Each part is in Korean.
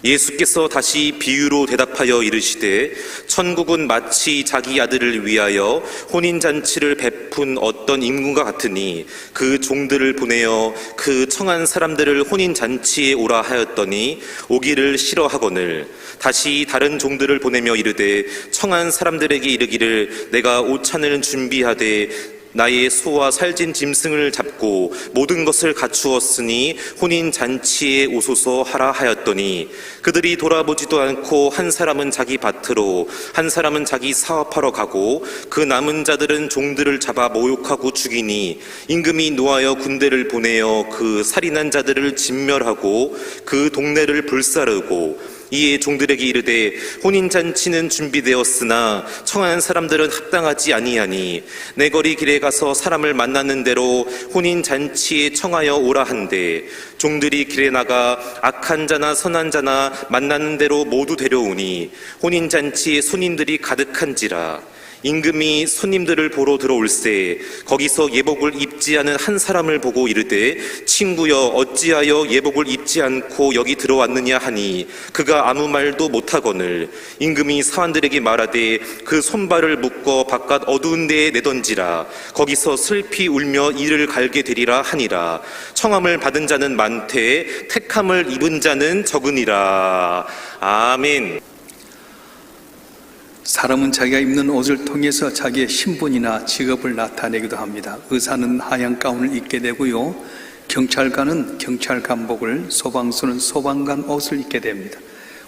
예수께서 다시 비유로 대답하여 이르시되 천국은 마치 자기 아들을 위하여 혼인잔치를 베푼 어떤 임금과 같으니 그 종들을 보내어 그 청한 사람들을 혼인잔치에 오라 하였더니 오기를 싫어하거늘 다시 다른 종들을 보내며 이르되 청한 사람들에게 이르기를 내가 오찬을 준비하되 나의 소와 살진 짐승을 잡고 모든 것을 갖추었으니 혼인잔치에 오소서 하라 하였더니 그들이 돌아보지도 않고 한 사람은 자기 밭으로 한 사람은 자기 사업하러 가고 그 남은 자들은 종들을 잡아 모욕하고 죽이니 임금이 노하여 군대를 보내어 그 살인한 자들을 진멸하고 그 동네를 불사르고 이에 종들에게 이르되 혼인잔치는 준비되었으나 청한 사람들은 합당하지 아니하니 내 거리 길에 가서 사람을 만나는 대로 혼인잔치에 청하여 오라 한대 종들이 길에 나가 악한 자나 선한 자나 만나는 대로 모두 데려오니 혼인잔치에 손님들이 가득한지라 임금이 손님들을 보러 들어올세 거기서 예복을 입지 않은 한 사람을 보고 이르되 친구여 어찌하여 예복을 입지 않고 여기 들어왔느냐 하니 그가 아무 말도 못하거늘 임금이 사환들에게 말하되 그 손발을 묶어 바깥 어두운 데에 내던지라 거기서 슬피 울며 이를 갈게 되리라 하니라 청함을 받은 자는 많되 택함을 입은 자는 적으니라. 아멘. 사람은 자기가 입는 옷을 통해서 자기의 신분이나 직업을 나타내기도 합니다. 의사는 하얀 가운을 입게 되고요. 경찰관은 경찰 간복을, 소방서는 소방관 옷을 입게 됩니다.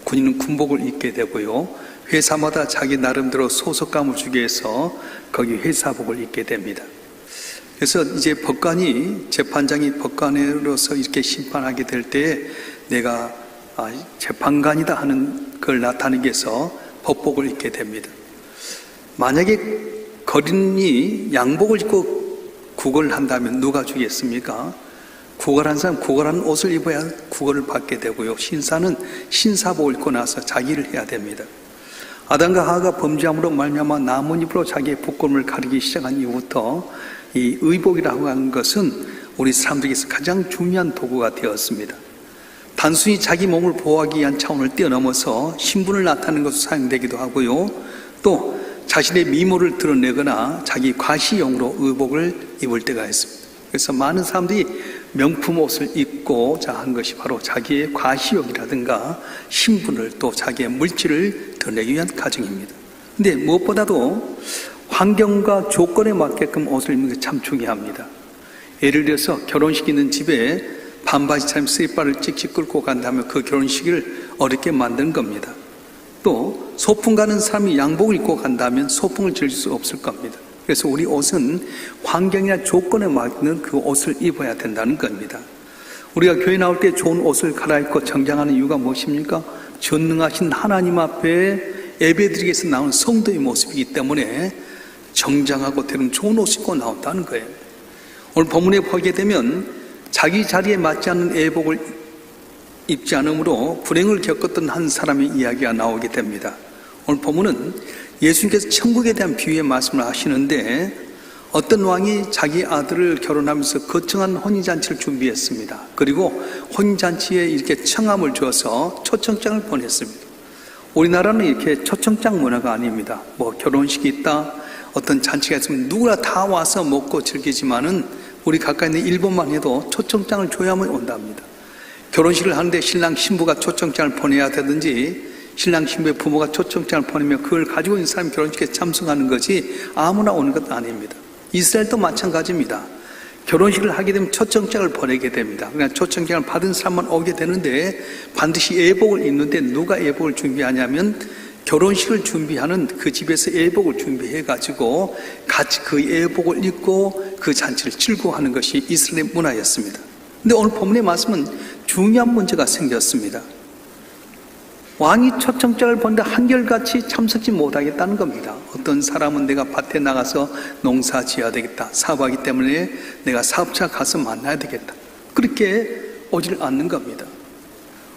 군인은 군복을 입게 되고요. 회사마다 자기 나름대로 소속감을 주기 위해서 거기 회사복을 입게 됩니다. 그래서 이제 법관이, 재판장이 법관으로서 이렇게 심판하게 될 때에 내가 재판관이다 하는 걸 나타내기 위해서 법복을 입게 됩니다. 만약에 거린이 양복을 입고 구걸을 한다면 누가 주겠습니까? 구걸한 사람 구걸한 옷을 입어야 구걸을 받게 되고요. 신사는 신사복을 입고 나서 자기를 해야 됩니다. 아담과 하와가 범죄함으로 말미암아 나뭇잎으로 자기의 부끄러움을 가리기 시작한 이후부터 이 의복이라고 하는 것은 우리 사람들에게서 가장 중요한 도구가 되었습니다. 단순히 자기 몸을 보호하기 위한 차원을 뛰어넘어서 신분을 나타내는 것으로 사용되기도 하고요. 또 자신의 미모를 드러내거나 자기 과시용으로 의복을 입을 때가 있습니다. 그래서 많은 사람들이 명품 옷을 입고 한 것이 바로 자기의 과시욕이라든가 신분을 또 자기의 물질을 드러내기 위한 가정입니다. 근데 무엇보다도 환경과 조건에 맞게끔 옷을 입는 게 참 중요합니다. 예를 들어서 결혼식 있는 집에 반바지처럼 슬리퍼를 찍찍 끌고 간다면 그 결혼식을 어렵게 만드는 겁니다. 또 소풍 가는 사람이 양복을 입고 간다면 소풍을 즐길 수 없을 겁니다. 그래서 우리 옷은 환경이나 조건에 맞는 그 옷을 입어야 된다는 겁니다. 우리가 교회 나올 때 좋은 옷을 갈아입고 정장하는 이유가 무엇입니까? 전능하신 하나님 앞에 예배드리기 위해서 나온 성도의 모습이기 때문에 정장하고 대름 좋은 옷 입고 나온다는 거예요. 오늘 본문에 보게 되면 자기 자리에 맞지 않는 예복을 입지 않으므로 불행을 겪었던 한 사람의 이야기가 나오게 됩니다. 오늘 본문은 예수님께서 천국에 대한 비유의 말씀을 하시는데 어떤 왕이 자기 아들을 결혼하면서 거창한 혼인잔치를 준비했습니다. 그리고 혼인잔치에 이렇게 청함을 줘서 초청장을 보냈습니다. 우리나라는 이렇게 초청장 문화가 아닙니다. 결혼식이 있다, 어떤 잔치가 있으면 누구나 다 와서 먹고 즐기지만은 우리 가까이 있는 일본만 해도 초청장을 줘야만 온답니다. 결혼식을 하는데 신랑 신부가 초청장을 보내야 되든지 신랑 신부의 부모가 초청장을 보내면 그걸 가지고 있는 사람이 결혼식에 참석하는 거지 아무나 오는 것도 아닙니다. 이스라엘도 마찬가지입니다. 결혼식을 하게 되면 초청장을 보내게 됩니다. 그러니까 초청장을 받은 사람만 오게 되는데 반드시 예복을 입는데 누가 예복을 준비하냐면 결혼식을 준비하는 그 집에서 예복을 준비해가지고 같이 그 예복을 입고 그 잔치를 즐거워하는 것이 이스라엘 문화였습니다. 근데 오늘 본문의 말씀은 중요한 문제가 생겼습니다. 왕이 초청장을 보는데 한결같이 참석지 못하겠다는 겁니다. 어떤 사람은 내가 밭에 나가서 농사 지어야 되겠다, 사업하기 때문에 내가 사업자 가서 만나야 되겠다, 그렇게 오질 않는 겁니다.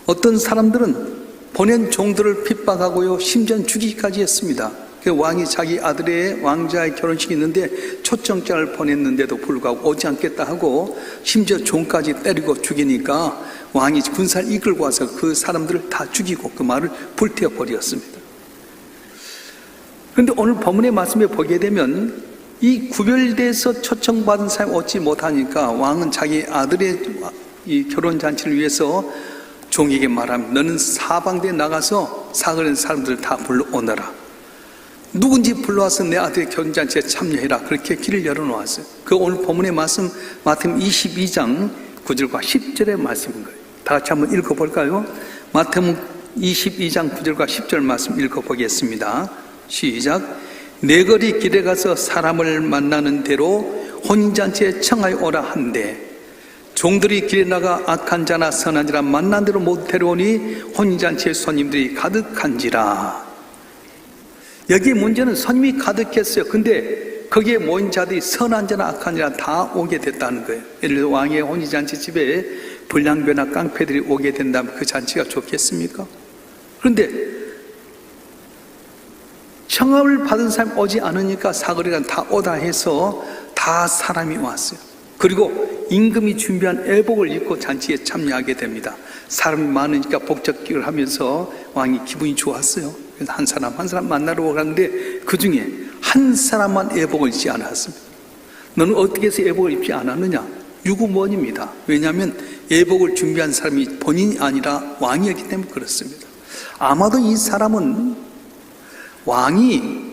어떤 사람들은 보낸 종들을 핍박하고요, 심지어 죽이기까지 했습니다. 왕이 자기 아들의 왕자의 결혼식이 있는데 초청장을 보냈는데도 불구하고 오지 않겠다 하고 심지어 종까지 때리고 죽이니까 왕이 군사를 이끌고 와서 그 사람들을 다 죽이고 그 말을 불태워 버렸습니다. 그런데 오늘 본문의 말씀에 보게 되면 이 구별돼서 초청받은 사람이 오지 못하니까 왕은 자기 아들의 이 결혼잔치를 위해서 종에게 말합니다. 너는 사방대에 나가서 사그런 사람들을 다 불러오너라. 누군지 불러와서 내 아들의 결혼잔치에 참여해라. 그렇게 길을 열어놓았어요. 그 오늘 본문의 말씀 마태복음 22장 9절과 10절의 말씀인 거예요. 다 같이 한번 읽어볼까요? 마태복음 22장 9절과 10절 말씀 읽어보겠습니다. 시작. 내 거리 길에 가서 사람을 만나는 대로 혼인잔치에 청하여 오라 한대 종들이 길에 나가 악한 자나 선한 자나 만난 대로 못 데려오니 혼인잔치에 손님들이 가득한지라. 여기 문제는 손님이 가득했어요. 근데 거기에 모인 자들이 선한 자나 악한 자나 다 오게 됐다는 거예요. 예를 들어 왕의 혼인잔치 집에 불량배나 깡패들이 오게 된다면 그 잔치가 좋겠습니까? 그런데 청합을 받은 사람이 오지 않으니까 사거리가 다 오다 해서 다 사람이 왔어요. 그리고 임금이 준비한 애복을 입고 잔치에 참여하게 됩니다. 사람이 많으니까 복적기를 하면서 왕이 기분이 좋았어요. 그래서 한 사람 만나러 가는데 그 중에 한 사람만 애복을 입지 않았습니다. 너는 어떻게 해서 애복을 입지 않았느냐? 유구무원입니다. 왜냐하면 애복을 준비한 사람이 본인이 아니라 왕이었기 때문에 그렇습니다. 아마도 이 사람은 왕이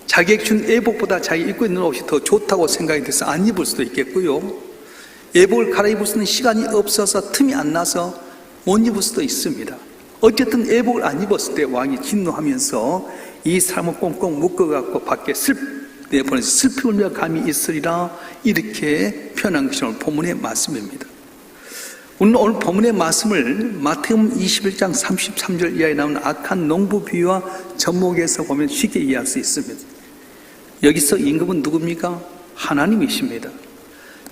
자기에게 준 애복보다 자기 입고 있는 옷이 더 좋다고 생각이 돼서 안 입을 수도 있겠고요. 애복을 갈아입을 수 있는 시간이 없어서 틈이 안 나서 못 입을 수도 있습니다. 어쨌든 애복을 안 입었을 때 왕이 진노하면서 이 사람을 꽁꽁 묶어갖고 밖에 내보내서 슬피 울며 감히 있으리라 이렇게 표현한 것이 오늘 본문의 말씀입니다. 오늘 본문의 말씀을 마태복음 21장 33절 이하에 나오는 악한 농부 비유와 접목에서 보면 쉽게 이해할 수 있습니다. 여기서 임금은 누굽니까? 하나님이십니다.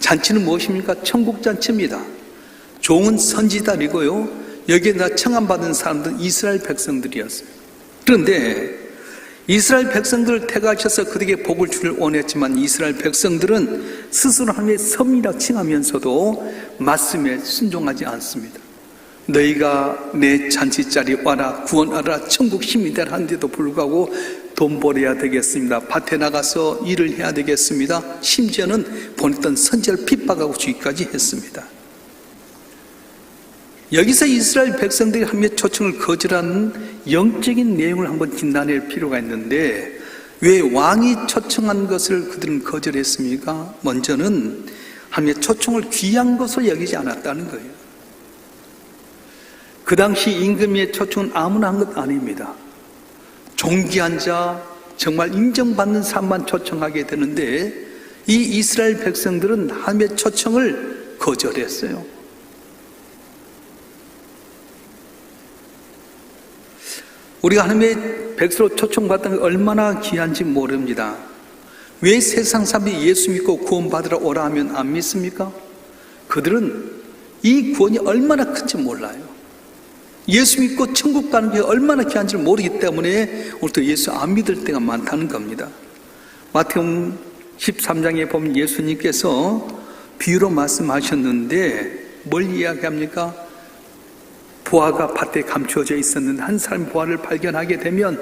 잔치는 무엇입니까? 천국잔치입니다. 종은 선지자이고요. 여기에 다 청함받은 사람들은 이스라엘 백성들이었어요. 그런데 이스라엘 백성들을 택하셔서 그들에게 복을 주를 원했지만 이스라엘 백성들은 스스로 하나님의 섬이라 칭하면서도 말씀에 순종하지 않습니다. 너희가 내 잔치자리 와라 구원하라 천국 힘이 되라 하는데도 불구하고 돈 벌어야 되겠습니다. 밭에 나가서 일을 해야 되겠습니다. 심지어는 보냈던 선지자를 핍박하고 죽이기까지 했습니다. 여기서 이스라엘 백성들이 하나님의 초청을 거절하는 영적인 내용을 한번 진단할 필요가 있는데 왜 왕이 초청한 것을 그들은 거절했습니까? 먼저는 하나님의 초청을 귀한 것으로 여기지 않았다는 거예요. 그 당시 임금의 초청은 아무나 한 것 아닙니다. 존귀한 자, 정말 인정받는 사람만 초청하게 되는데 이 이스라엘 백성들은 하나님의 초청을 거절했어요. 우리가 하나님의 백성으로 초청받던 게 얼마나 귀한지 모릅니다. 왜 세상 사람들이 예수 믿고 구원받으러 오라 하면 안 믿습니까? 그들은 이 구원이 얼마나 큰지 몰라요. 예수 믿고 천국 가는 게 얼마나 귀한지 모르기 때문에 오늘도 예수 안 믿을 때가 많다는 겁니다. 마태복음 13장에 보면 예수님께서 비유로 말씀하셨는데 뭘 이야기합니까? 보화가 밭에 감추어져 있었는데 한 사람이 보화를 발견하게 되면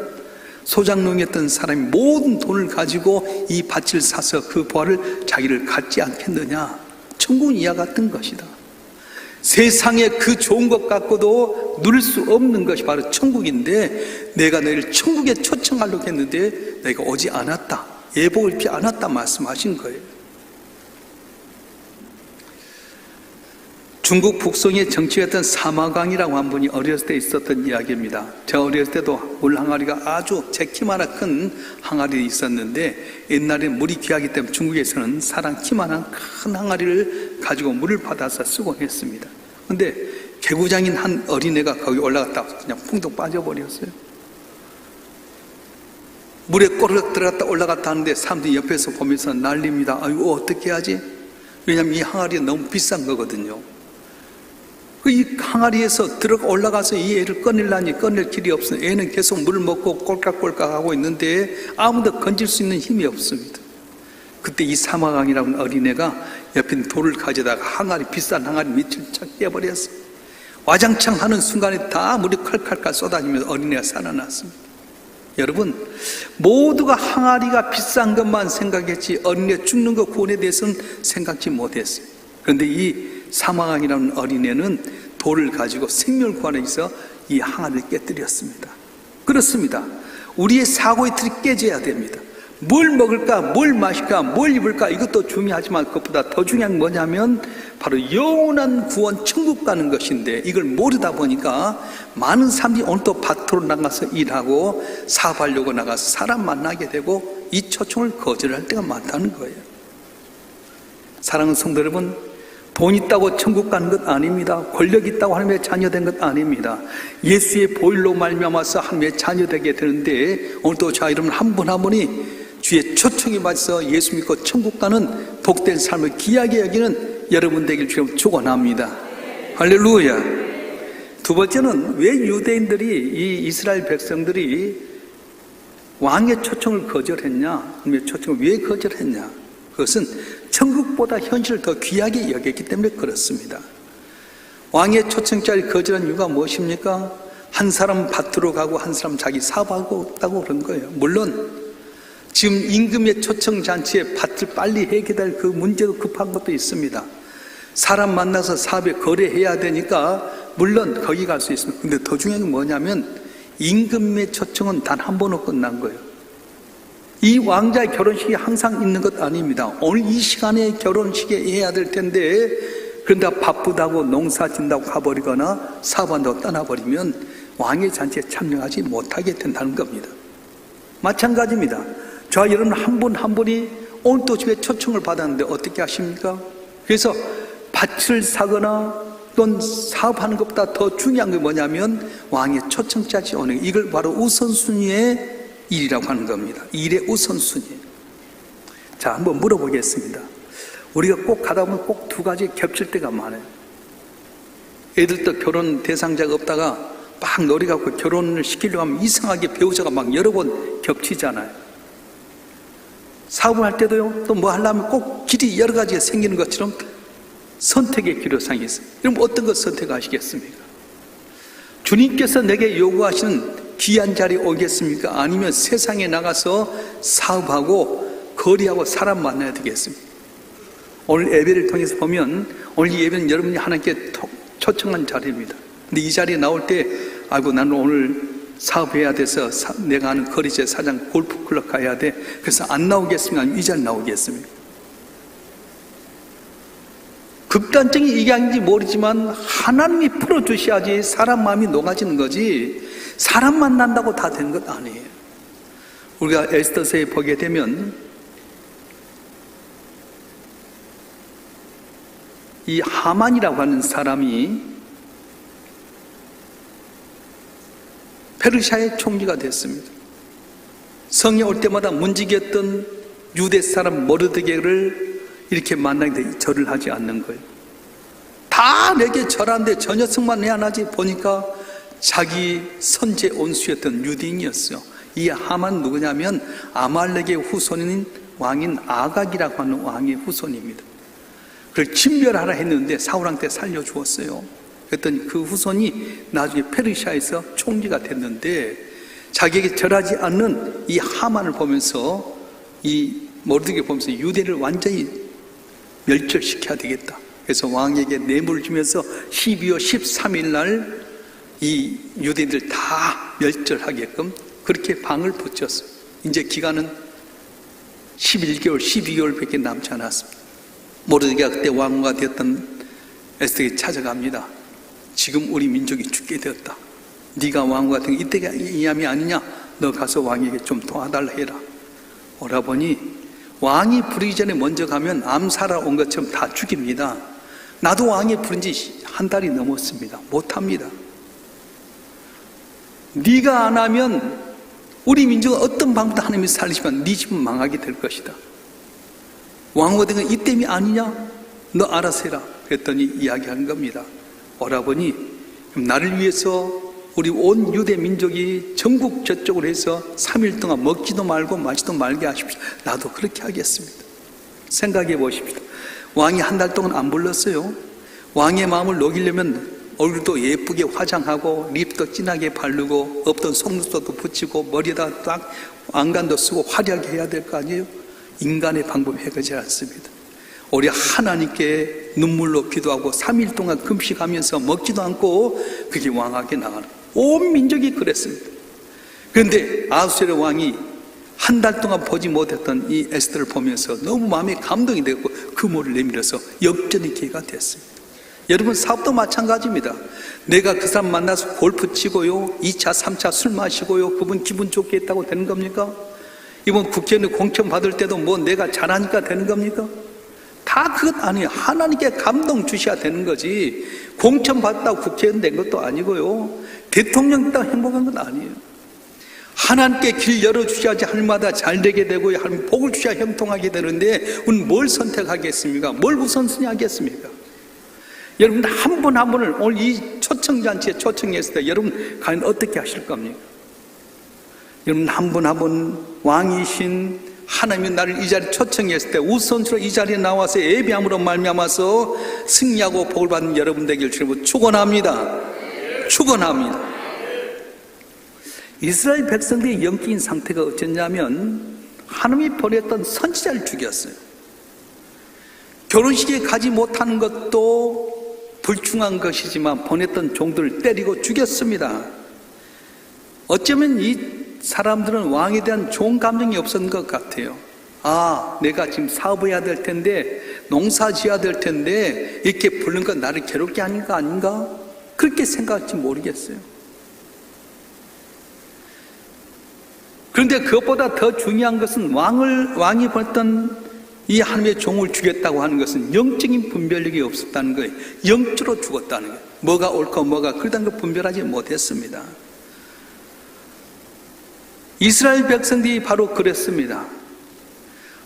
소장농이었던 사람이 모든 돈을 가지고 이 밭을 사서 그 보화를 자기를 갖지 않겠느냐. 천국은 이와 같은 것이다. 세상에 그 좋은 것 갖고도 누릴 수 없는 것이 바로 천국인데 내가 너희를 천국에 초청하려고 했는데 너희가 오지 않았다. 예복을 입지 않았다 말씀하신 거예요. 중국 북송의 정치였던 사마광이라고 한 분이 어렸을 때 있었던 이야기입니다. 제가 어렸을 때도 물 항아리가 아주 제 키만한 큰 항아리 있었는데 옛날에 물이 귀하기 때문에 중국에서는 사람 키만한 큰 항아리를 가지고 물을 받아서 쓰곤 했습니다. 그런데 개구장인 한 어린애가 거기 올라갔다가 그냥 풍덩 빠져버렸어요. 물에 꼬르륵 들어갔다 올라갔다 하는데 사람들이 옆에서 보면서 난립니다. 아이고 어떻게 하지? 왜냐하면 이 항아리가 너무 비싼 거거든요. 이 항아리에서 들어가 올라가서 이 애를 꺼내려니 꺼낼 길이 없어. 애는 계속 물을 먹고 꼴깍꼴깍 하고 있는데 아무도 건질 수 있는 힘이 없습니다. 그때 이 사마강이라는 어린애가 옆에 돌을 가져다가 항아리, 비싼 항아리 밑을 착 떼버렸어. 와장창 하는 순간에 다 물이 칼칼칼 쏟아지면서 어린애가 살아났습니다. 여러분, 모두가 항아리가 비싼 것만 생각했지 어린애 죽는 것 구원에 대해서는 생각지 못했어요. 그런데 이 사마강이라는 어린애는 돌을 가지고 생명을 구하기 위해서 이 항아리를 깨뜨렸습니다. 그렇습니다. 우리의 사고의 틀이 깨져야 됩니다. 뭘 먹을까, 뭘 마실까, 뭘 입을까, 이것도 중요하지만 그것보다 더 중요한 게 뭐냐면 바로 영원한 구원, 천국 가는 것인데 이걸 모르다 보니까 많은 사람들이 오늘 또 밭으로 나가서 일하고 사업하려고 나가서 사람 만나게 되고 이 초청을 거절할 때가 많다는 거예요. 사랑하는 성도 여러분, 돈 있다고 천국 가는 것 아닙니다. 권력 있다고 하나님의 자녀된 것 아닙니다. 예수의 보혈로 말미암아서 하나님의 자녀되게 되는데 오늘도 저 여러분 한 분 한 분이 주의 초청에 맞서 예수 믿고 천국 가는 복된 삶을 귀하게 여기는 여러분 되길 주님 축원합니다. 할렐루야. 두 번째는 왜 유대인들이 이 이스라엘 백성들이 왕의 초청을 거절했냐? 하나님의 초청을 왜 거절했냐? 그것은 천국보다 현실을 더 귀하게 여겼기 때문에 그렇습니다. 왕의 초청자를 거절한 이유가 무엇입니까? 한 사람 밭으로 가고 한 사람 자기 사업하고 있다고 그런 거예요. 물론 지금 임금의 초청잔치에 밭을 빨리 해결할 그 문제도 급한 것도 있습니다. 사람 만나서 사업에 거래해야 되니까 물론 거기 갈 수 있습니다. 근데 더 중요한 게 뭐냐면 임금의 초청은 단 한 번으로 끝난 거예요. 이 왕자의 결혼식이 항상 있는 것 아닙니다. 오늘 이 시간에 결혼식에 해야 될 텐데 그런데 바쁘다고 농사 짓다고 가버리거나 사업한다고 떠나버리면 왕의 잔치에 참여하지 못하게 된다는 겁니다. 마찬가지입니다. 저와 여러분 한 분 한 분이 오늘 또 집에 초청을 받았는데 어떻게 하십니까? 그래서 밭을 사거나 또는 사업하는 것보다 더 중요한 게 뭐냐면 왕의 초청자지 오는 이걸 바로 우선순위의 일이라고 하는 겁니다. 일의 우선순위. 자, 한번 물어보겠습니다. 우리가 꼭 가다 보면 꼭 두 가지 겹칠 때가 많아요. 애들도 결혼 대상자가 없다가 막 놀이 갖고 결혼을 시키려고 하면 이상하게 배우자가 막 여러 번 겹치잖아요. 사업을 할 때도요, 또 뭐 하려면 꼭 길이 여러 가지가 생기는 것처럼 선택의 기로상이 있어요. 그럼 어떤 것 선택하시겠습니까? 주님께서 내게 요구하시는 귀한 자리에 오겠습니까? 아니면 세상에 나가서 사업하고 거리하고 사람 만나야 되겠습니까? 오늘 예배를 통해서 보면 오늘 이 예배는 여러분이 하나님께 초청한 자리입니다. 근데 이 자리에 나올 때 아이고 나는 오늘 사업해야 돼서 내가 아는 거리제 사장 골프클럽 가야 돼. 그래서 안 나오겠습니까? 아니면 이 자리에 나오겠습니까? 극단적인 의견인지 모르지만 하나님이 풀어주셔야지 사람 마음이 녹아지는 거지 사람 만난다고 다 된 것 아니에요. 우리가 에스더서에 보게 되면 이 하만이라고 하는 사람이 페르시아의 총리가 됐습니다. 성에 올 때마다 문지기였던 유대 사람 모르드게를 이렇게 만나게 돼 절을 하지 않는 거예요. 다 내게 절하는데 저 녀석만 왜 안 하지? 보니까 자기 선제 온수였던 유대인이었어요. 이 하만 누구냐면 아말렉의 후손인 왕인 아각이라고 하는 왕의 후손입니다. 그걸 진멸하라 했는데 사울한테 살려주었어요. 그랬더니 그 후손이 나중에 페르시아에서 총리가 됐는데 자기에게 절하지 않는 이 하만을 보면서 이 모르드게 보면서 유대를 완전히 멸절시켜야 되겠다. 그래서 왕에게 뇌물을 주면서 12월 13일 날 이 유대인들 다 멸절하게끔 그렇게 방을 붙였어요. 이제 기간은 11개월, 12개월밖에 남지 않았습니다. 모르드게가 그때 왕후가 되었던 에스더에게 찾아갑니다. 지금 우리 민족이 죽게 되었다. 네가 왕후가 된 게 이때가 이함이 아니냐? 너 가서 왕에게 좀 도와달라 해라. 오라버니 왕이 부르기 전에 먼저 가면 암살하러 온 것처럼 다 죽입니다. 나도 왕이 부른 지 한 달이 넘었습니다. 못합니다. 네가 안 하면 우리 민족은 어떤 방법도 하나님이 살리시면 네 집은 망하게 될 것이다. 왕후가 된 건 이 때문이 아니냐? 너 알아서 해라. 그랬더니 이야기하는 겁니다. 오라버니, 나를 위해서 우리 온 유대 민족이 전국 저쪽으로 해서 3일 동안 먹지도 말고 마시도 말게 하십시오. 나도 그렇게 하겠습니다. 생각해 보십시오. 왕이 한 달 동안 안 불렀어요. 왕의 마음을 녹이려면 얼굴도 예쁘게 화장하고 립도 진하게 바르고 없던 속눈썹도 붙이고 머리에다 딱 안간도 쓰고 화려하게 해야 될 거 아니에요? 인간의 방법이 해결되지 않습니다. 우리 하나님께 눈물로 기도하고 3일 동안 금식하면서 먹지도 않고 그게 왕에게 나가는 온 민족이 그랬습니다. 그런데 아하수에르 왕이 한 달 동안 보지 못했던 이 에스더를 보면서 너무 마음에 감동이 되고 그 모를 내밀어서 역전의 기회가 됐습니다. 여러분, 사업도 마찬가지입니다. 내가 그 사람 만나서 골프 치고요, 2차, 3차 술 마시고요, 그분 기분 좋게 했다고 되는 겁니까? 이번 국회의원 공천 받을 때도 뭐 내가 잘하니까 되는 겁니까? 다 그것 아니에요. 하나님께 감동 주셔야 되는 거지. 공천 받았다고 국회의원 된 것도 아니고요, 대통령 됐다고 행복한 건 아니에요. 하나님께 길 열어주셔야지 하늘마다 잘 되게 되고 하나님 복을 주셔야 형통하게 되는데 우리는 뭘 선택하겠습니까? 뭘 우선순위 하겠습니까? 여러분, 한 분 한 분을 오늘 이 초청잔치에 초청했을 때 여러분 과연 어떻게 하실 겁니까? 여러분, 한 분 한 분 왕이신 하나님이 나를 이 자리에 초청했을 때 우선순위로 이 자리에 나와서 예배함으로 말미암아서 승리하고 복을 받는 여러분 되길 주님으로 축원합니다. 축원합니다. 이스라엘 백성들의 영적인 상태가 어땠냐면 하나님이 보냈던 선지자를 죽였어요. 결혼식에 가지 못하는 것도 불충한 것이지만 보냈던 종들을 때리고 죽였습니다. 어쩌면 이 사람들은 왕에 대한 좋은 감정이 없었던 것 같아요. 아, 내가 지금 사업해야 될 텐데, 농사 지어야 될 텐데 이렇게 부른 건 나를 괴롭게 하는 거 아닌가? 그렇게 생각할지 모르겠어요. 그런데 그것보다 더 중요한 것은 왕이 보냈던 이 하나님의 종을 죽였다고 하는 것은 영적인 분별력이 없었다는 거예요. 영적으로 죽었다는 거예요. 뭐가 옳고 뭐가 그러다는 걸 분별하지 못했습니다. 이스라엘 백성들이 바로 그랬습니다.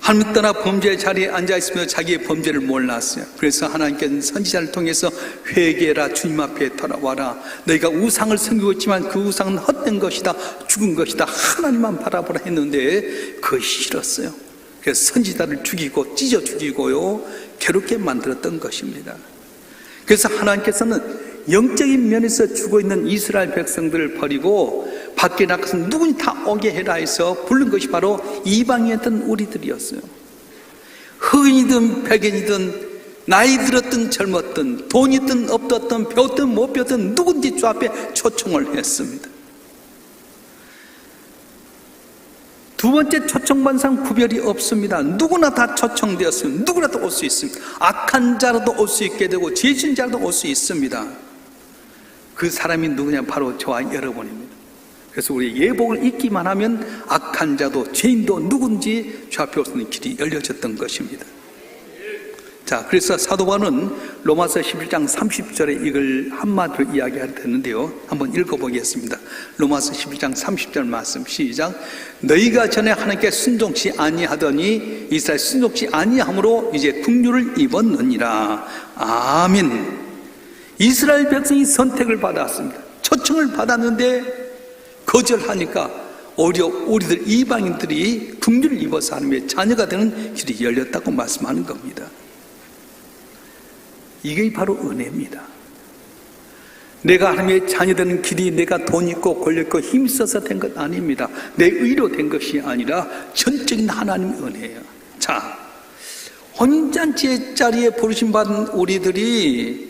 하나님 떠나 범죄의 자리에 앉아있으며 자기의 범죄를 몰랐어요. 그래서 하나님께서는 선지자를 통해서 회개해라, 주님 앞에 돌아와라. 너희가 우상을 섬기고 있지만 그 우상은 헛된 것이다, 죽은 것이다, 하나님만 바라보라 했는데 그것이 싫었어요. 그래서 선지자를 죽이고 찢어 죽이고요, 괴롭게 만들었던 것입니다. 그래서 하나님께서는 영적인 면에서 죽어있는 이스라엘 백성들을 버리고 밖에 나가서 누구니 다 오게 해라 해서 부른 것이 바로 이방이었던 우리들이었어요. 흑인이든 백인이든 나이 들었든 젊었든 돈 있든 없었든 배웠든 못 배웠든 누군지 주 앞에 초청을 했습니다. 두 번째 초청받은 사람 구별이 없습니다. 누구나 다 초청되었습니다. 누구라도 올 수 있습니다. 악한 자라도 올 수 있게 되고 죄진 자라도 올 수 있습니다. 그 사람이 누구냐? 바로 저와 여러분입니다. 그래서 우리 예복을 잊기만 하면 악한 자도 죄인도 누군지 주 앞에 올 수 있는 길이 열려졌던 것입니다. 자, 그래서 사도 바울은 로마서 11장 30절에 이걸 한마디로 이야기할 텐데요, 한번 읽어보겠습니다. 로마서 11장 30절 말씀 시작. 너희가 전에 하나님께 순종치 아니하더니 이스라엘 순종치 아니함으로 이제 긍휼을 입었느니라. 아멘. 이스라엘 백성이 선택을 받았습니다. 초청을 받았는데 거절하니까 오히려 우리들 이방인들이 긍휼을 입어서 하나님의 자녀가 되는 길이 열렸다고 말씀하는 겁니다. 이게 바로 은혜입니다. 내가 하나님의 자녀 되는 길이 내가 돈 있고 권력 있고 힘써서 된 것 아닙니다. 내 의로 된 것이 아니라 전적인 하나님의 은혜예요. 자, 혼인잔치의 자리에 부르심받은 우리들이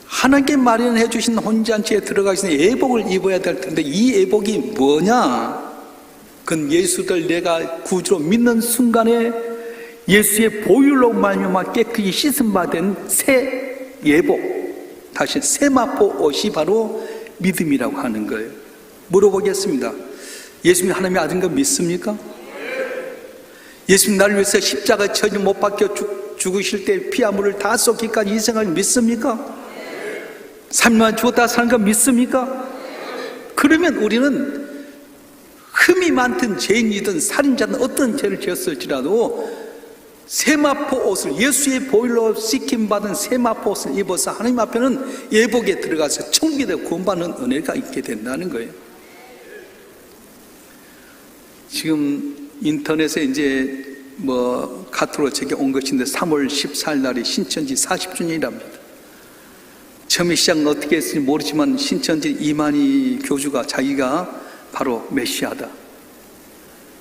하나님께 마련해 주신 혼인잔치에 들어가기 전에 예복을 입어야 될 텐데 이 예복이 뭐냐? 그건 예수를 내가 구주로 믿는 순간에 예수의 보혈로 말미암아 깨끗이 씻음 받은 새 예복, 다시 세마포 옷이 바로 믿음이라고 하는 거예요. 물어보겠습니다. 예수님 하나님의 아들인 거 믿습니까? 예수님 나를 위해서 십자가 처지 못 박혀 죽으실 때 피와 물을 다 쏟기까지 희생을 믿습니까? 3년만 죽었다 사는 거 믿습니까? 그러면 우리는 흠이 많든 죄인이든 살인자든 어떤 죄를 지었을지라도 세마포 옷을, 예수의 보혈로 씻김받은 세마포 옷을 입어서 하나님 앞에는 예복에 들어가서 천국에 대해 구원받는 은혜가 있게 된다는 거예요. 지금 인터넷에 이제 카톡으로 제게 온 것인데 3월 14일 날이 신천지 40주년이랍니다. 처음에 시작은 어떻게 했을지 모르지만 신천지 이만희 교주가 자기가 바로 메시아다.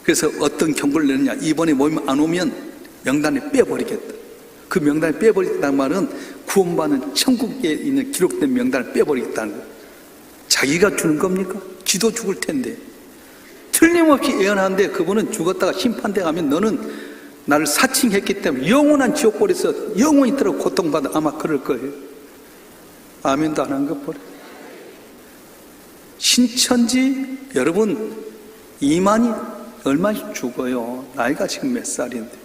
그래서 어떤 경고를 내느냐, 이번에 모임 안 오면 명단에 빼버리겠다. 그 명단에 빼버리겠다는 말은 구원받는 천국에 있는 기록된 명단을 빼버리겠다는 거예요. 자기가 주는 겁니까? 지도 죽을 텐데. 틀림없이 예언하는데 그분은 죽었다가 심판대 가면 너는 나를 사칭했기 때문에 영원한 지옥골에서 영원히 들어 고통받아, 아마 그럴 거예요. 아멘도 안 한 것 보래. 신천지 여러분, 이만희 얼마씩 죽어요? 나이가 지금 몇 살인데.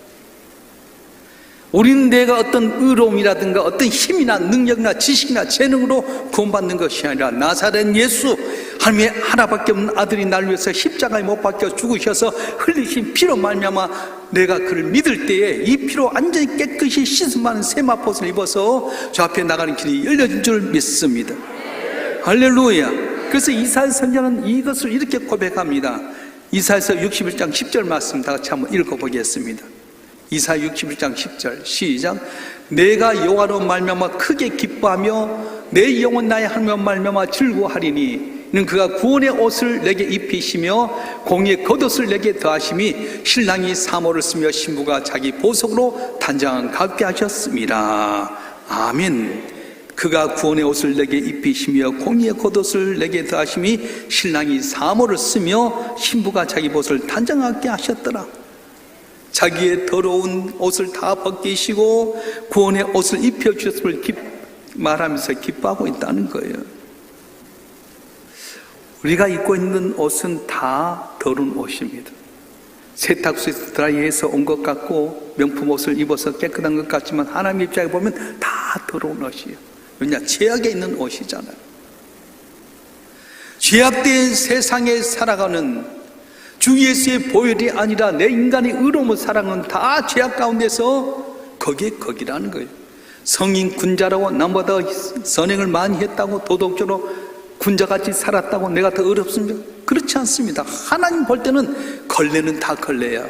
우리는 내가 어떤 의로움이라든가 어떤 힘이나 능력이나 지식이나 재능으로 구원받는 것이 아니라 나사렛 예수, 하나님의 하나밖에 없는 아들이 나를 위해서 십자가에 못 박혀 죽으셔서 흘리신 피로 말미암아 내가 그를 믿을 때에 이 피로 완전히 깨끗이 씻음받은 세마포옷을 입어서 저 앞에 나가는 길이 열려진 줄 믿습니다. 할렐루야. 그래서 이사야 선지자는 이것을 이렇게 고백합니다. 이사야서 61장 10절 말씀 다 같이 한번 읽어보겠습니다. 이사야 61장 10절 시작. 내가 여호와로 말미암아 크게 기뻐하며 내 영혼 나의 하나님으로 말미암아 즐거워하리니 이는 그가 구원의 옷을 내게 입히시며 공의의 겉옷을 내게 더하심이 신랑이 사모를 쓰며 신부가 자기 보석으로 단장을 갖게 하셨습니다. 아멘. 그가 구원의 옷을 내게 입히시며 공의의 겉옷을 내게 더하심이 신랑이 사모를 쓰며 신부가 자기 보석을 단장하게 하셨더라. 자기의 더러운 옷을 다 벗기시고 구원의 옷을 입혀주셨음을 말하면서 기뻐하고 있다는 거예요. 우리가 입고 있는 옷은 다 더러운 옷입니다. 세탁소에서 드라이해서 온 것 같고 명품 옷을 입어서 깨끗한 것 같지만 하나님 입장에 보면 다 더러운 옷이에요. 왜냐? 죄악에 있는 옷이잖아요. 죄악된 세상에 살아가는 주 예수의 보혈이 아니라 내 인간의 의로움을 살아가는 다 죄악 가운데서 거기라는 거예요. 성인 군자라고 남보다 선행을 많이 했다고 도덕적으로 군자같이 살았다고 내가 더 어렵습니까? 그렇지 않습니다. 하나님 볼 때는 걸레는 다 걸레야.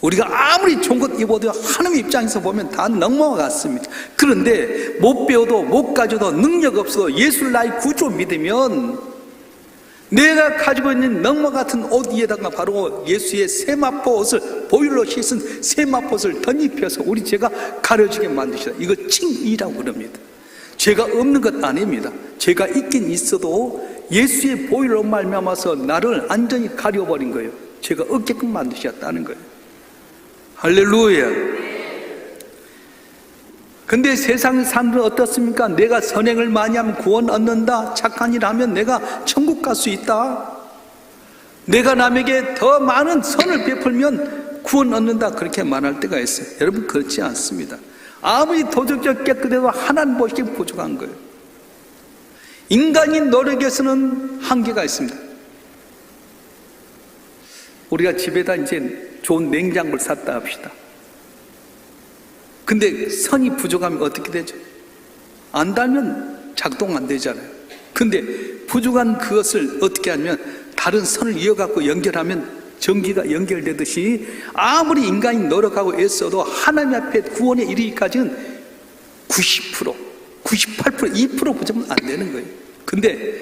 우리가 아무리 좋은 것 입어도 하나님 입장에서 보면 다 넉모와 같습니다. 그런데 못 배워도 못 가져도 능력 없어도 예수를 나의 구주로 믿으면 내가 가지고 있는 넉모 같은 옷 위에다가 바로 예수의 세마포 옷을, 보혈로 씻은 세마포 옷을 덧입혀서 우리 죄가 가려지게 만드시다. 이거 칭의라고 그럽니다. 죄가 없는 것 아닙니다. 죄가 있긴 있어도 예수의 보혈로 말미암아서 나를 완전히 가려버린 거예요. 죄가 없게끔 만드셨다는 거예요. 할렐루야. 근데 세상 사람들은 어떻습니까? 내가 선행을 많이 하면 구원 얻는다. 착한 일 하면 내가 천국 갈 수 있다. 내가 남에게 더 많은 선을 베풀면 구원 얻는다. 그렇게 말할 때가 있어요. 여러분, 그렇지 않습니다. 아무리 도덕적 깨끗해도 하나님 보시기에 부족한 거예요. 인간인 노력에서는 한계가 있습니다. 우리가 집에다 이제 좋은 냉장고를 샀다 합시다. 근데 선이 부족하면 어떻게 되죠? 안 달면 작동 안 되잖아요. 근데 부족한 그것을 어떻게 하면 다른 선을 이어갖고 연결하면 전기가 연결되듯이 아무리 인간이 노력하고 애써도 하나님 앞에 구원에 이르기까지는 90%, 98%, 2% 부족은 안 되는 거예요. 근데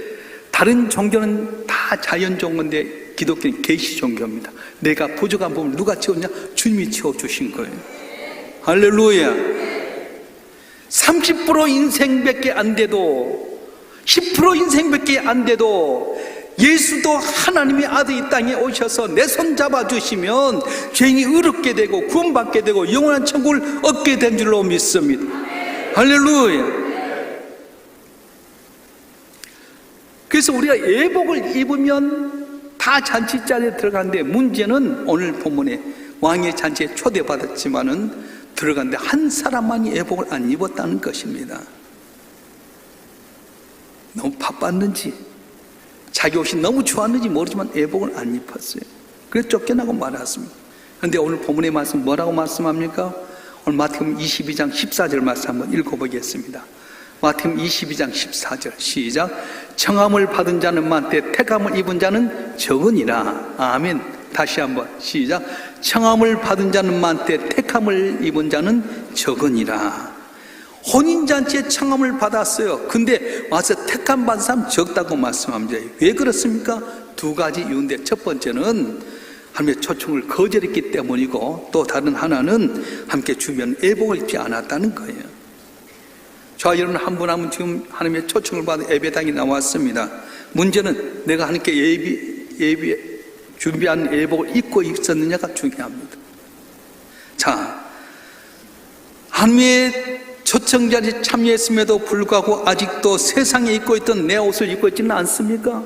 다른 종교는 다 자연 종교인데 기독교는 계시 종교입니다. 내가 부족한 부분을 누가 채웠냐? 주님이 채워주신 거예요. 할렐루야. 30% 인생밖에 안 돼도 10% 인생밖에 안 돼도 예수도 하나님의 아들이 이 땅에 오셔서 내 손 잡아주시면 죄인이 의롭게 되고 구원받게 되고 영원한 천국을 얻게 된 줄로 믿습니다. 할렐루야. 그래서 우리가 예복을 입으면 다 잔치 자리에 들어가는데 문제는 오늘 본문에 왕의 잔치에 초대받았지만은 들어갔는데 한 사람만이 예복을 안 입었다는 것입니다. 너무 바빴는지 자기 옷이 너무 좋았는지 모르지만 예복을 안 입었어요. 그래서 쫓겨나고 말았습니다. 그런데 오늘 본문의 말씀 뭐라고 말씀합니까? 오늘 마태복음 22장 14절 말씀 한번 읽어보겠습니다. 마태복음 22장 14절 시작. 청함을 받은 자는 많되 택함을 입은 자는 적으니라. 아멘. 다시 한번 시작. 청함을 받은 자는 많되 택함을 입은 자는 적으니라. 혼인잔치에 청함을 받았어요. 근데 와서 택함 받은 사람 적다고 말씀합니다. 왜 그렇습니까? 두 가지 이유인데, 첫 번째는 하나님의 초청을 거절했기 때문이고, 또 다른 하나는 함께 주변 애복을 입지 않았다는 거예요. 저 여러분 한 분 한 분 지금 하나님의 초청을 받은 예배당이 나왔습니다. 문제는 내가 하나님께 준비한 예복을 입고 있었느냐가 중요합니다. 자, 하나님의 초청자리 참여했음에도 불구하고 아직도 세상에 입고 있던 내 옷을 입고 있지는 않습니까?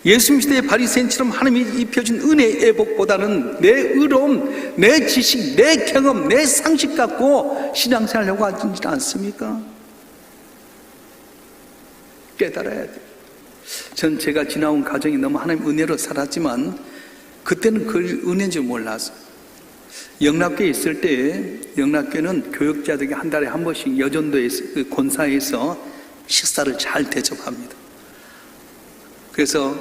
예수님 시대의 바리새인처럼 하나님이 입혀준 은혜의 예복보다는 내 의로움, 내 지식, 내 경험, 내 상식 갖고 신앙생활하려고 하지 않습니까? 깨달아야 돼요. 전 제가 지나온 가정이 너무 하나님 은혜로 살았지만 그때는 그 은혜인 줄 몰랐어요. 영락교에 있을 때, 영락교는 교육자들에게 한 달에 한 번씩 여전도에서, 권사에서 식사를 잘 대접합니다. 그래서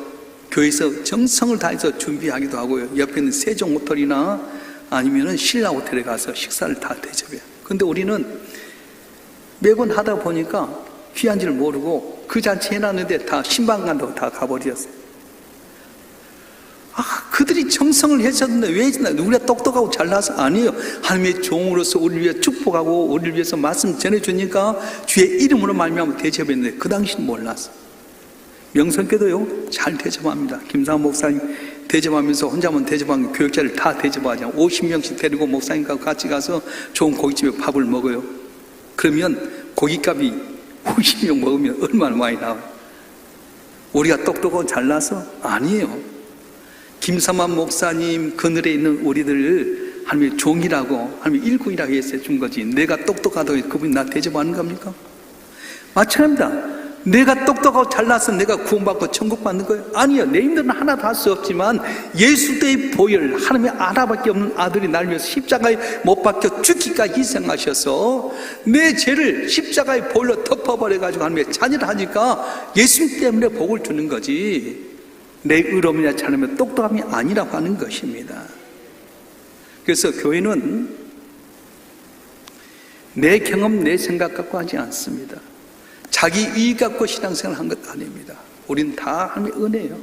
교회에서 정성을 다해서 준비하기도 하고요. 옆에 있는 세종 호텔이나 아니면은 신라 호텔에 가서 식사를 다 대접해요. 근데 우리는 매번 하다 보니까 귀한지를 모르고 그 잔치 해놨는데 다 신방 간다고 다 가버렸어요. 그들이 정성을 해줬는데 왜 우리가 똑똑하고 잘나서? 아니에요. 하나님의 종으로서 우리를 위해 축복하고 우리를 위해서 말씀 전해주니까 주의 이름으로 말미암아 대접했는데 그 당시는 몰랐어. 명성교도요 잘 대접합니다. 김상원 목사님 대접하면서 혼자만 대접하면 교육자를 다 대접하죠. 50명씩 데리고 목사님과 같이 가서 좋은 고깃집에 밥을 먹어요. 그러면 고깃값이 50명 먹으면 얼마나 많이 나와요. 우리가 똑똑하고 잘나서? 아니에요. 김삼환 목사님 그늘에 있는 우리들을 하나님의 종이라고, 하나님의 일꾼이라고 해서 준 거지. 내가 똑똑하다고 해서 그분이 나 대접하는 겁니까? 마찬가지입니다. 내가 똑똑하고 잘나서 내가 구원받고 천국 받는 거예요? 아니요. 내 힘들은 하나도 할 수 없지만 예수의 보혈, 하나님의 하나밖에 없는 아들이 날 위해서 십자가에 못 박혀 죽기까지 희생하셔서 내 죄를 십자가의 보혈로 덮어버려가지고 하나님의 자녀를 하니까 예수님 때문에 복을 주는 거지, 내 의로움이나 잘하면 똑똑함이 아니라고 하는 것입니다. 그래서 교회는 내 경험, 내 생각 갖고 하지 않습니다. 자기 이익 갖고 신앙생활을 한 것 아닙니다. 우린 다 하나님의 은혜예요.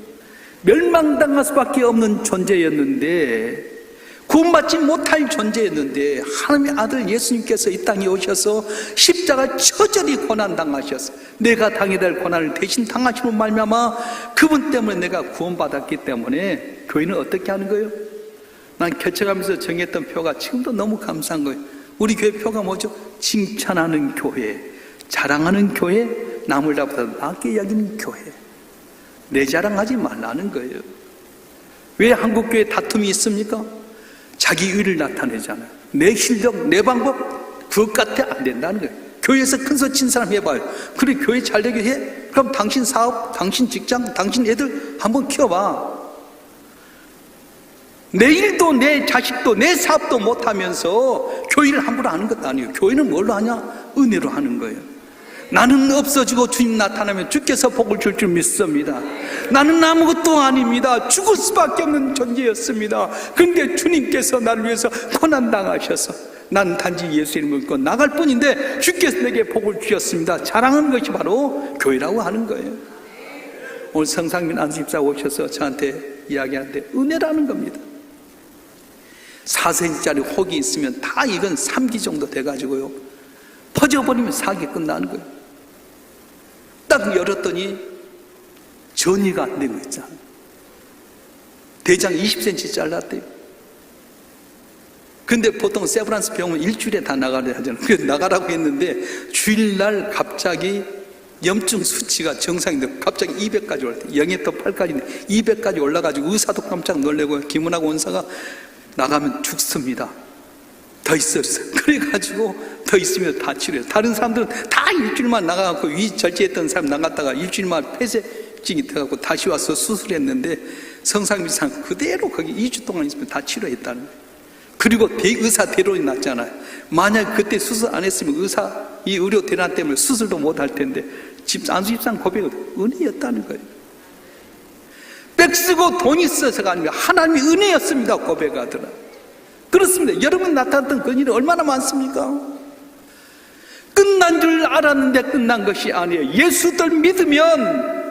멸망당할 수밖에 없는 존재였는데, 구원받지 못할 존재였는데 하나님의 아들 예수님께서 이 땅에 오셔서 십자가 처절히 고난당하셔서 내가 당해야 될 고난을 대신 당하시는 말미암아 그분 때문에 내가 구원받았기 때문에 교회는 어떻게 하는 거예요? 난 개척하면서 정했던 표가 지금도 너무 감사한 거예요. 우리 교회 표가 뭐죠? 칭찬하는 교회, 자랑하는 교회, 남을 나보다 낫게 여기는 교회. 내 자랑하지 말라는 거예요. 왜 한국교회에 다툼이 있습니까? 자기 의를 나타내잖아요. 내 실력, 내 방법, 그것 같아 안 된다는 거예요. 교회에서 큰 소 친 사람 해봐요. 그래, 교회 잘 되게 해? 그럼 당신 사업, 당신 직장, 당신 애들 한번 키워봐. 내 일도, 내 자식도, 내 사업도 못하면서 교회를 함부로 하는 것도 아니에요. 교회는 뭘로 하냐? 은혜로 하는 거예요. 나는 없어지고 주님 나타나면 주께서 복을 줄 줄 믿습니다. 나는 아무것도 아닙니다. 죽을 수밖에 없는 존재였습니다. 그런데 주님께서 나를 위해서 고난당하셔서 난 단지 예수 이름을 믿고 나갈 뿐인데 주께서 내게 복을 주셨습니다. 자랑하는 것이 바로 교회라고 하는 거예요. 오늘 성상민 안수집사 오셔서 저한테 이야기하는데 은혜라는 겁니다. 4cm짜리 혹이 있으면 다 이건 3기 정도 돼가지고요, 퍼져버리면 사기 끝나는 거예요. 딱 열었더니 전이가 안 된 거 있잖아. 대장 20cm 잘랐대요. 근데 보통 세브란스 병원 일주일에 다 나가려 하잖아요. 그래서 나가라고 했는데 주일날 갑자기 염증 수치가 정상인데 갑자기 200까지 올랐대요. 0에서 8까지인데 200까지 올라가지고 의사도 깜짝 놀래고 김은하고 원사가 나가면 죽습니다. 더 있어요. 그래가지고 더 있으면 다 치료해요. 다른 사람들은 다 일주일만 나가고 위 절제했던 사람 나갔다가 일주일만 폐쇄증이 돼갖고 다시 와서 수술했는데 성상비상 그대로 거기 2주 동안 있으면 다 치료했다는 거예요. 그리고 대의사 대론이 났잖아요. 만약 그때 수술 안 했으면 이 의료 대란 때문에 수술도 못 할 텐데 안수집사님 고백은 은혜였다는 거예요. 백 쓰고 돈 있어서가 아니라 하나님의 은혜였습니다. 고백하더라. 그렇습니다. 여러분 나타났던 그 일이 얼마나 많습니까? 끝난 줄 알았는데 끝난 것이 아니에요. 예수를 믿으면,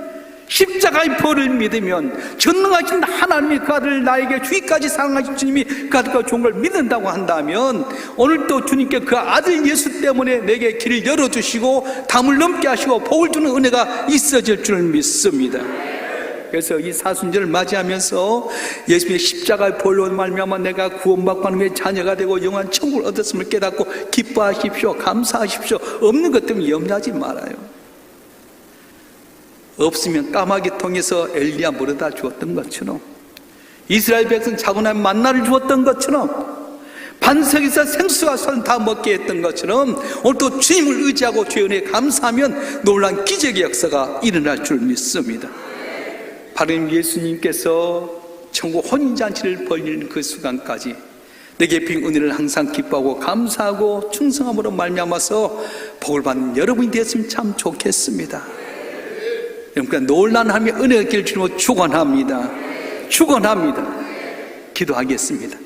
십자가의 벌을 믿으면, 전능하신 하나님이 그 아들 나에게 주기까지 사랑하신 주님이 그 아들과 좋은 걸 믿는다고 한다면, 오늘도 주님께 그 아들 예수 때문에 내게 길을 열어주시고 담을 넘게 하시고 복을 주는 은혜가 있어질 줄 믿습니다. 그래서 이 사순절을 맞이하면서 예수님의 십자가의 벌로 말미암아 내가 구원받고 하나님의 자녀가 되고 영원한 천국을 얻었음을 깨닫고 기뻐하십시오. 감사하십시오. 없는 것 때문에 염려하지 말아요. 없으면 까마귀 통해서 엘리야 물어다 주었던 것처럼, 이스라엘 백성 자고 나면 만나를 주었던 것처럼, 반석에서 생수와 술 다 먹게 했던 것처럼, 오늘도 주님을 의지하고 주의 은혜에 감사하면 놀라운 기적의 역사가 일어날 줄 믿습니다. 바로 예수님께서 천국 혼인잔치를 벌이는 그 순간까지 내게 빈 은혜를 항상 기뻐하고 감사하고 충성함으로 말미암아서 복을 받는 여러분이 되었으면 참 좋겠습니다. 그러니까 놀라운 하나님의 은혜가 있기를 주님으로 축원합니다. 축원합니다. 기도하겠습니다.